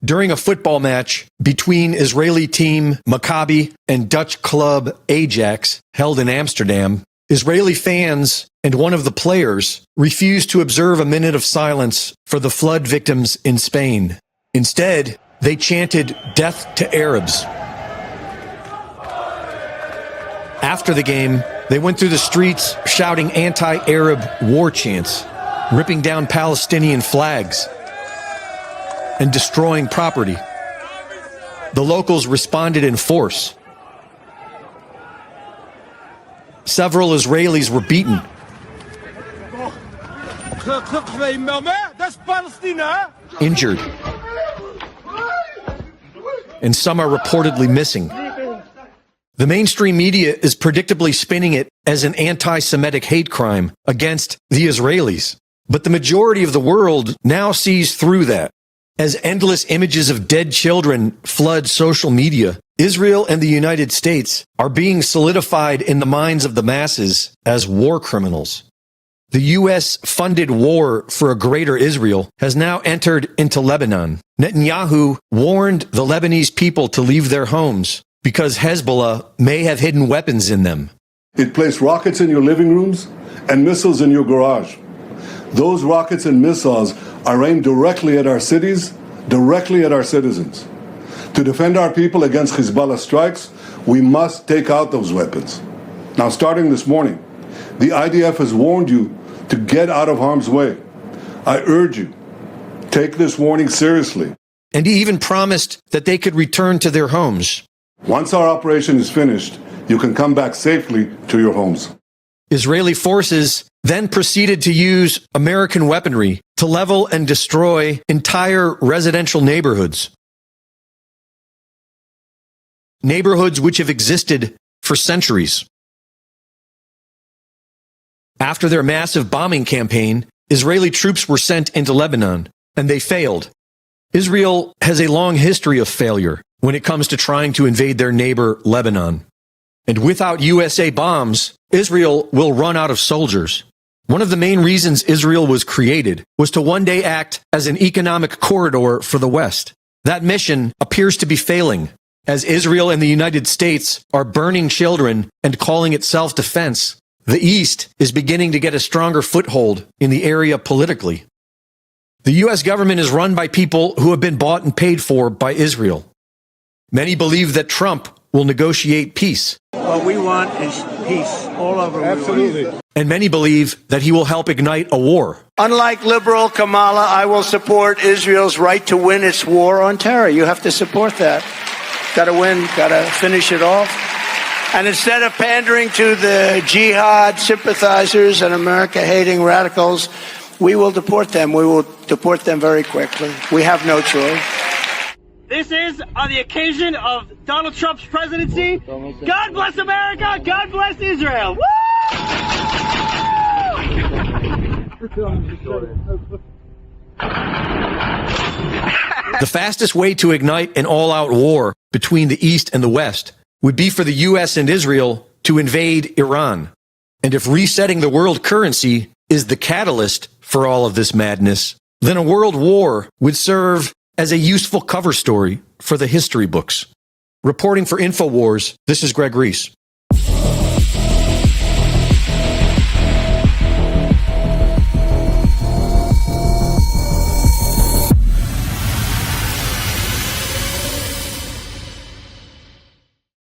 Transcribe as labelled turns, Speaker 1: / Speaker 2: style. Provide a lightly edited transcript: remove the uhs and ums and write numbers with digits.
Speaker 1: During a football match between Israeli team Maccabi and Dutch club Ajax held in Amsterdam, Israeli fans and one of the players refused to observe a minute of silence for the flood victims in Spain. Instead, they chanted "Death to Arabs." After the game, they went through the streets shouting anti-Arab war chants, ripping down Palestinian flags, and destroying property. The locals responded in force. Several Israelis were beaten. Injured. And some are reportedly missing. The mainstream media is predictably spinning it as an anti-Semitic hate crime against the Israelis. But the majority of the world now sees through that. As endless images of dead children flood social media, Israel and the United States are being solidified in the minds of the masses as war criminals. The U.S.-funded war for a greater Israel has now entered into Lebanon. Netanyahu warned the Lebanese people to leave their homes because Hezbollah may have hidden weapons in them.
Speaker 2: It placed rockets in your living rooms and missiles in your garage. Those rockets and missiles are aimed directly at our cities, directly at our citizens. To defend our people against Hezbollah strikes, we must take out those weapons. Now, starting this morning, the IDF has warned you to get out of harm's way. I urge you, take this warning seriously.
Speaker 1: And he even promised that they could return to their homes.
Speaker 2: Once our operation is finished, you can come back safely to your homes.
Speaker 1: Israeli forces then proceeded to use American weaponry to level and destroy entire residential neighborhoods. Neighborhoods which have existed for centuries. After their massive bombing campaign, Israeli troops were sent into Lebanon, and they failed. Israel has a long history of failure when it comes to trying to invade their neighbor, Lebanon. And without USA bombs, Israel will run out of soldiers. One of the main reasons Israel was created was to one day act as an economic corridor for the West. That mission appears to be failing, as Israel and the United States are burning children and calling it self-defense. The East is beginning to get a stronger foothold in the area politically. The U.S. government is run by people who have been bought and paid for by Israel. Many believe that Trump will negotiate peace.
Speaker 3: What we want is peace all over.
Speaker 2: Absolutely.
Speaker 1: And many believe that he will help ignite a war.
Speaker 3: Unlike liberal Kamala, I will support Israel's right to win its war on terror. You have to support that. Got to win, got to finish it off. And instead of pandering to the jihad sympathizers and America-hating radicals, we will deport them. We will deport them very quickly. We have no choice.
Speaker 4: This is on the occasion of Donald Trump's presidency. God bless America. God bless Israel. Woo!
Speaker 1: The fastest way to ignite an all-out war between the East and the West would be for the U.S. and Israel to invade Iran. And if resetting the world currency is the catalyst for all of this madness, then a world war would serve as a useful cover story for the history books. Reporting for InfoWars, this is Greg Reese.